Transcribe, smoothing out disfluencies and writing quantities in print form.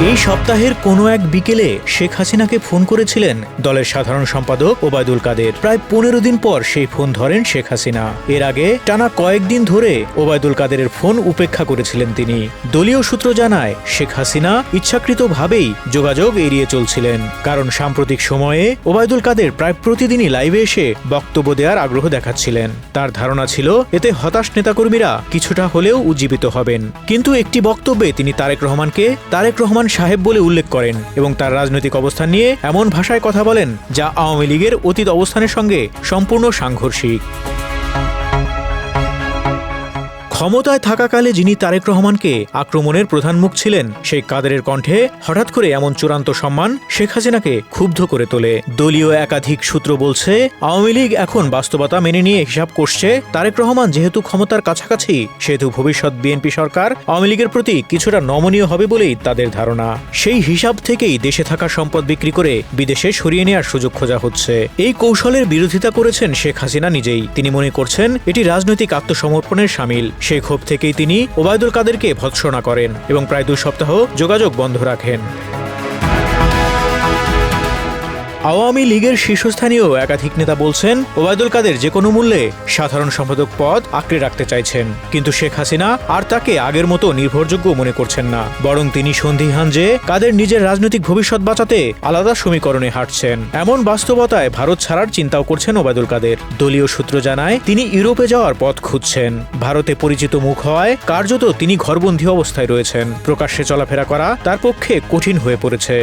এই সপ্তাহের কোনো এক বিকেলে শেখ হাসিনাকে ফোন করেছিলেন দলের সাধারণ সম্পাদক ওবায়দুল কাদের। প্রায় 15 দিন পর সেই ফোন ধরেন শেখ হাসিনা। এর আগে টানা কয়েকদিন ধরে ওবায়দুল কাদেরের ফোন উপেক্ষা করেছিলেন তিনি। দলীয় সূত্র জানায়, শেখ হাসিনা ইচ্ছাকৃতভাবেই যোগাযোগ এড়িয়ে চলছিলেন, কারণ সাম্প্রতিক সময়ে ওবায়দুল কাদের প্রায় প্রতিদিনই লাইভে এসে বক্তব্য দেওয়ার আগ্রহ দেখাচ্ছিলেন। তার ধারণা ছিল এতে হতাশ নেতাকর্মীরা কিছুটা হলেও উজ্জীবিত হবেন। কিন্তু একটি বক্তব্যে তিনি তারেক রহমানকে তারেক রহমান সাহেব বলে উল্লেখ করেন এবং তার রাজনৈতিক অবস্থান নিয়ে এমন ভাষায় কথা বলেন যা আওয়ামী লীগের অতীত অবস্থানের সঙ্গে সম্পূর্ণ সাংঘর্ষিক। ক্ষমতায় থাকাকালে যিনি তারেক রহমানকে আক্রমণের প্রধান মুখ ছিলেন, সেই কাদেরের কণ্ঠে হঠাৎ করে এমন চূড়ান্ত সম্মান শেখ হাসিনাকে ক্ষুব্ধ করে তোলে। দলীয় একাধিক সূত্র বলছে, আওয়ামী লীগ এখন বাস্তবতা মেনে নিয়ে হিসাব করছে, তারেক রহমান যেহেতু ক্ষমতার কাছাকাছি, সেহেতু ভবিষ্যৎ বিএনপি সরকার আওয়ামী লীগের প্রতি কিছুটা নমনীয় হবে বলেই তাদের ধারণা। সেই হিসাব থেকেই দেশে থাকা সম্পদ বিক্রি করে বিদেশে সরিয়ে নেওয়ার সুযোগ খোঁজা হচ্ছে। এই কৌশলের বিরোধিতা করেছেন শেখ হাসিনা নিজেই। তিনি মনে করছেন এটি রাজনৈতিক আত্মসমর্পণের শামিল। সেই ক্ষোভ থেকেই তিনি ওবায়দুল কাদেরকে ভৎসনা করেন এবং প্রায় 2 সপ্তাহ যোগাযোগ বন্ধ রাখেন। আওয়ামী লীগের শীর্ষস্থানীয় একাধিক নেতা বলছেন, ওবায়দুল কাদের যে কোনো মূল্যে সাধারণ সম্পাদক পদ আঁকড়ে রাখতে চাইছেন, কিন্তু শেখ হাসিনা আর তাকে আগের মতো নির্ভরযোগ্য মনে করছেন না। বরং তিনি সন্দিহান যে কাদের নিজের রাজনৈতিক ভবিষ্যৎ বাঁচাতে আলাদা সমীকরণে হাঁটছেন। এমন বাস্তবতায় ভারত ছাড়ার চিন্তাও করছেন ওবায়দুল কাদের। দলীয় সূত্র জানায়, তিনি ইউরোপে যাওয়ার পথ খুঁজছেন। ভারতে পরিচিত মুখ হওয়ায় কার্যত তিনি ঘরবন্দি অবস্থায় রয়েছেন। প্রকাশ্যে চলাফেরা করা তার পক্ষে কঠিন হয়ে পড়েছে।